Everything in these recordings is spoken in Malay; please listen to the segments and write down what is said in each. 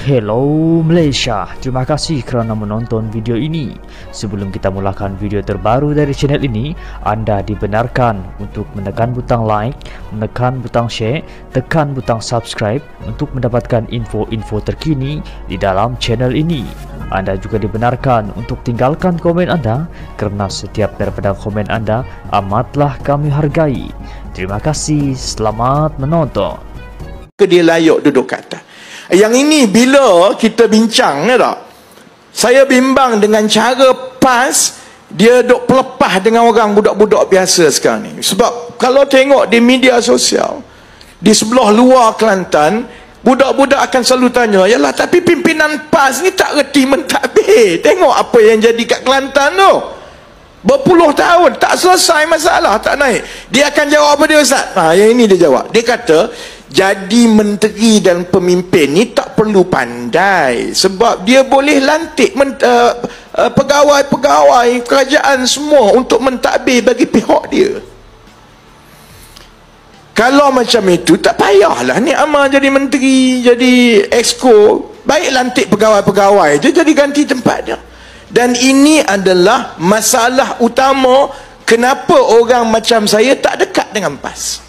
Hello Malaysia, terima kasih kerana menonton video ini. Sebelum kita mulakan video terbaru dari channel ini, anda dibenarkan untuk menekan butang like, menekan butang share, tekan butang subscribe untuk mendapatkan info-info terkini di dalam channel ini. Anda juga dibenarkan untuk tinggalkan komen anda kerana setiap daripada komen anda amatlah kami hargai. Terima kasih, selamat menonton. Dia layak duduk kat atas. Yang ini bila kita bincang ni tak, saya bimbang dengan cara PAS dia duk pelepah dengan orang budak-budak biasa sekarang ni. Sebab kalau tengok di media sosial di sebelah luar Kelantan, budak-budak akan selalu tanya, yalah tapi pimpinan PAS ni tak reti mentadbir. Tengok apa yang jadi kat Kelantan tu, berpuluh tahun tak selesai masalah, tak naik. Dia akan jawab apa dia, Ustaz? Yang ini dia jawab. Dia kata jadi menteri dan pemimpin ni tak perlu pandai, sebab dia boleh lantik pegawai-pegawai kerajaan semua untuk mentadbir bagi pihak dia. Kalau macam itu tak payahlah ni Amar jadi menteri, jadi exco. Baik lantik pegawai-pegawai je, jadi ganti tempat dia. Dan ini adalah masalah utama kenapa orang macam saya tak dekat dengan PAS.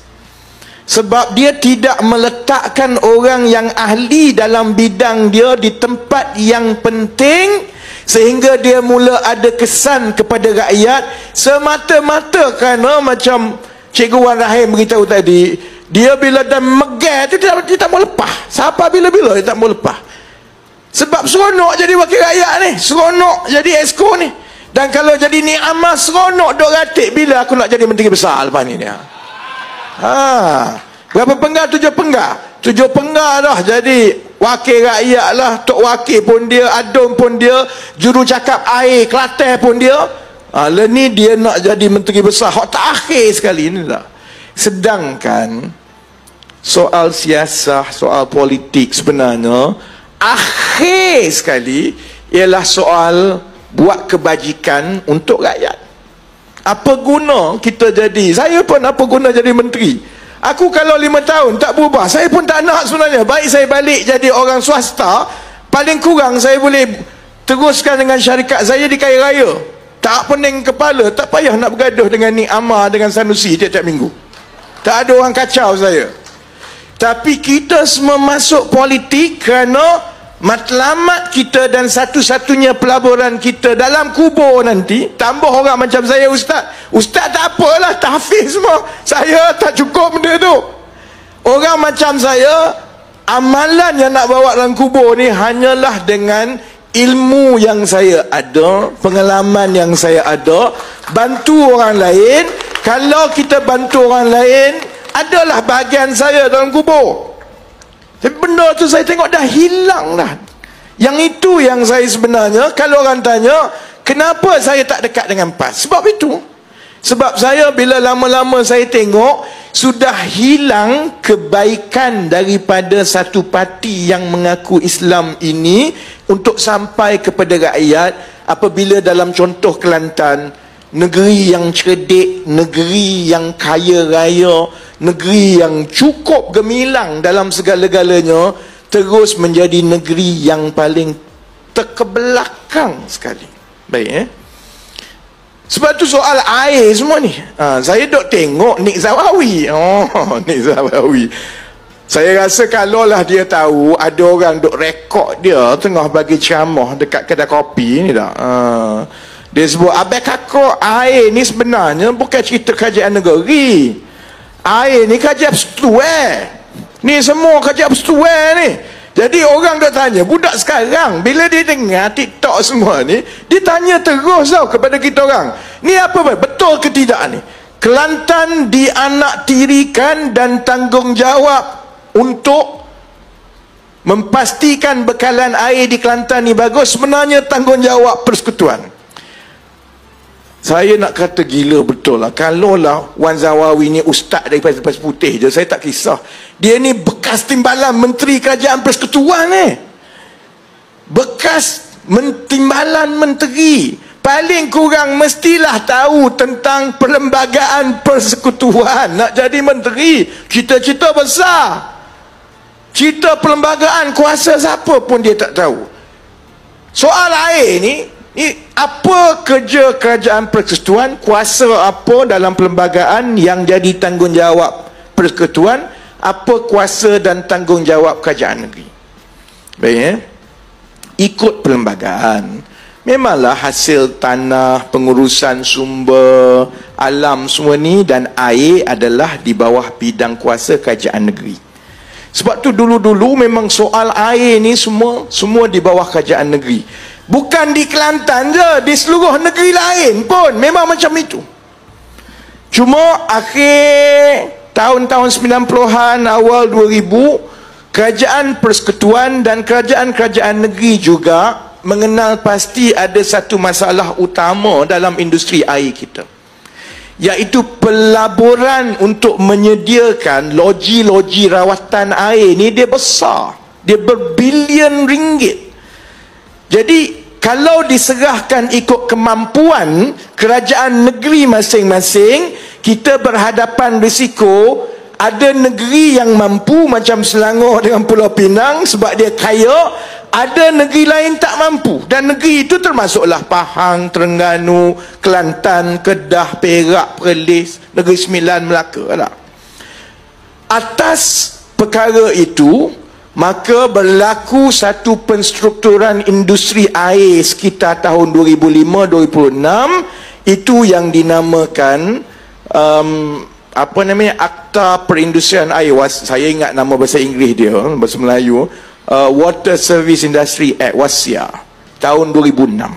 Sebab dia tidak meletakkan orang yang ahli dalam bidang dia di tempat yang penting, sehingga dia mula ada kesan kepada rakyat semata-mata kerana macam Cikgu Wan Rahim beritahu tadi, dia bila dah megah tu dia tak mau lepas. Siapa bila-bila dia tak mau lepas. Sebab seronok jadi wakil rakyat ni, seronok jadi exco ni. Dan kalau jadi ni Amar seronok duk ratik, bila aku nak jadi menteri besar lepas ni dia. Berapa penggar? 7 penggar. 7 penggar dah jadi wakil rakyat lah. Tok wakil pun dia, Adun pun dia, juru cakap air Kelantan pun dia. Ni dia nak jadi menteri besar, hak terakhir sekali ni lah. Sedangkan soal siasah, soal politik sebenarnya akhir sekali ialah soal buat kebajikan untuk rakyat. Apa guna kita jadi, saya pun apa guna jadi menteri? Aku kalau 5 tahun tak berubah, saya pun tak nak sebenarnya. Baik saya balik jadi orang swasta, paling kurang saya boleh teruskan dengan syarikat saya di kaya raya. Tak pening kepala, tak payah nak bergaduh dengan Nik Amar, dengan Sanusi tiap-tiap minggu. Tak ada orang kacau saya. Tapi kita semua masuk politik kerana matlamat kita dan satu-satunya pelaburan kita dalam kubur nanti. Tambah orang macam saya, Ustaz. Ustaz tak apalah, tahfiz semua. Saya tak cukup benda tu. Orang macam saya, amalan yang nak bawa dalam kubur ni hanyalah dengan ilmu yang saya ada, pengalaman yang saya ada, bantu orang lain. Kalau kita bantu orang lain, adalah bahagian saya dalam kubur. Tapi benda tu saya tengok dah hilang dah. Yang itu yang saya sebenarnya, kalau orang tanya kenapa saya tak dekat dengan PAS, sebab itu. Sebab saya bila lama-lama saya tengok sudah hilang kebaikan daripada satu parti yang mengaku Islam ini untuk sampai kepada rakyat. Apabila dalam contoh Kelantan, negeri yang cerdik, negeri yang kaya raya, negeri yang cukup gemilang dalam segala-galanya, terus menjadi negeri yang paling terkebelakang sekali. Baik, sebab tu soal air semua ni. Saya duk tengok Nik Zawawi. Nik Zawawi, saya rasa kalaulah dia tahu ada orang duk rekod dia tengah bagi ceramah dekat kedai kopi ni tak, dia sebut, abang kakak, air ni sebenarnya bukan cerita kajian negeri. Air ni kajian persetuan. Ni semua kajian persetuan ni. Jadi orang dah tanya, budak sekarang bila dia dengar TikTok semua ni, dia tanya terus tau kepada kita orang, ni apa betul ke tidak ni? Kelantan dianaktirikan dan tanggungjawab untuk memastikan bekalan air di Kelantan ni bagus, sebenarnya tanggungjawab persekutuan. Saya nak kata gila betul lah. Kalaulah Wan Zawawi ni ustaz daripada Pasir Putih je, saya tak kisah. Dia ni bekas timbalan Menteri Kerajaan Persekutuan ni. Bekas timbalan menteri. Paling kurang mestilah tahu tentang perlembagaan persekutuan. Nak jadi menteri, cita-cita besar. Cerita perlembagaan kuasa siapa pun dia tak tahu. Soal air ni apa kerja kerajaan persekutuan, kuasa apa dalam perlembagaan yang jadi tanggungjawab persekutuan, apa kuasa dan tanggungjawab kerajaan negeri. Baik ya? Ikut perlembagaan, memanglah hasil tanah, pengurusan sumber alam semua ni dan air adalah di bawah bidang kuasa kerajaan negeri. Sebab tu dulu-dulu memang soal air ni semua di bawah kerajaan negeri. Bukan di Kelantan je, di seluruh negeri lain pun memang macam itu. Cuma akhir tahun-tahun 90-an, awal 2000, kerajaan persekutuan dan kerajaan-kerajaan negeri juga mengenal pasti ada satu masalah utama dalam industri air kita, iaitu pelaburan untuk menyediakan loji-loji rawatan air ni dia besar, dia berbilion ringgit. Jadi kalau diserahkan ikut kemampuan kerajaan negeri masing-masing, kita berhadapan risiko ada negeri yang mampu macam Selangor dengan Pulau Pinang sebab dia kaya, ada negeri lain tak mampu, dan negeri itu termasuklah Pahang, Terengganu, Kelantan, Kedah, Perak, Perlis, Negeri Sembilan, Melaka lah. Atas perkara itu, maka berlaku satu penstrukturan industri air sekitar tahun 2005-2006, itu yang dinamakan Akta Perindustrian Air. Saya ingat nama bahasa Inggeris dia, bahasa Melayu, Water Service Industry Act, WASIA, tahun 2006.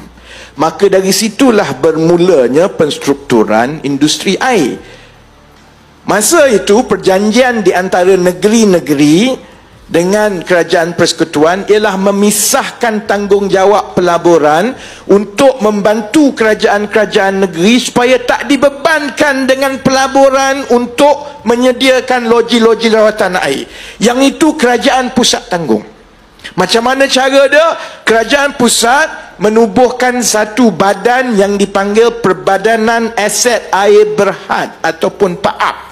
Maka dari situlah bermulanya penstrukturan industri air. Masa itu perjanjian di antara negeri-negeri dengan kerajaan persekutuan ialah memisahkan tanggungjawab pelaburan untuk membantu kerajaan-kerajaan negeri supaya tak dibebankan dengan pelaburan untuk menyediakan loji-loji rawatan air. Yang itu kerajaan pusat tanggung. Macam mana cara dia? Kerajaan pusat menubuhkan satu badan yang dipanggil Perbadanan Aset Air Berhad ataupun PAAP.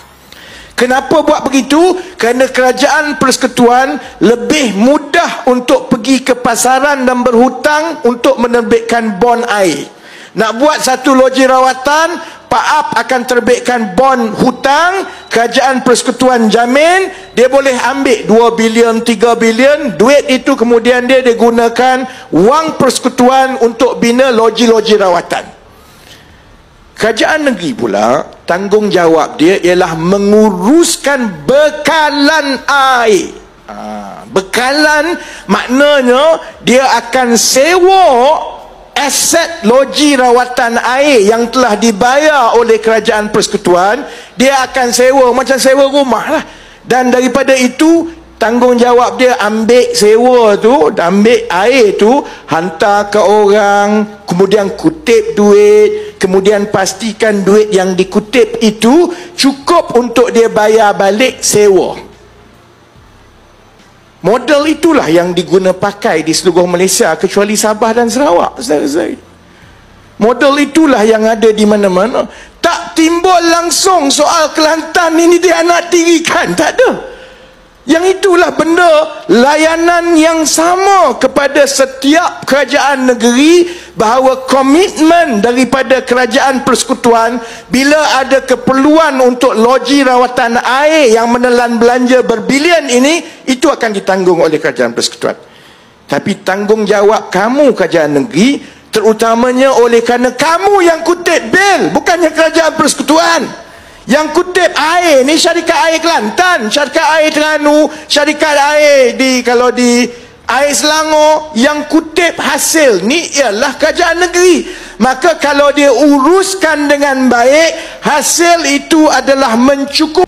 Kenapa buat begitu? Kerana kerajaan persekutuan lebih mudah untuk pergi ke pasaran dan berhutang untuk menerbitkan bon air. Nak buat satu loji rawatan, PAAP akan terbitkan bon hutang, kerajaan persekutuan jamin, dia boleh ambil 2 bilion, 3 bilion, duit itu kemudian dia digunakan wang persekutuan untuk bina loji-loji rawatan. Kerajaan negeri pula, tanggungjawab dia ialah menguruskan bekalan air. Bekalan maknanya dia akan sewa aset loji rawatan air yang telah dibayar oleh kerajaan persekutuan. Dia akan sewa macam sewa rumah lah. Dan daripada itu, tanggungjawab dia ambil sewa tu, ambil air tu, hantar ke orang, kemudian kutip duit, kemudian pastikan duit yang dikutip itu cukup untuk dia bayar balik sewa. Model itulah yang diguna pakai di seluruh Malaysia kecuali Sabah dan Sarawak. Model itulah yang ada di mana-mana. Tak timbul langsung soal Kelantan ini dia nak dirikan, tak ada. Yang itulah benda layanan yang sama kepada setiap kerajaan negeri, bahawa komitmen daripada kerajaan persekutuan bila ada keperluan untuk loji rawatan air yang menelan belanja berbilion ini, itu akan ditanggung oleh kerajaan persekutuan. Tapi tanggungjawab kamu kerajaan negeri, terutamanya oleh kerana kamu yang kutip bil, bukannya kerajaan persekutuan. Yang kutip air ni syarikat air Kelantan, syarikat air Terengganu, syarikat air kalau di air Selangor. Yang kutip hasil ni ialah kerajaan negeri. Maka kalau dia uruskan dengan baik, hasil itu adalah mencukupi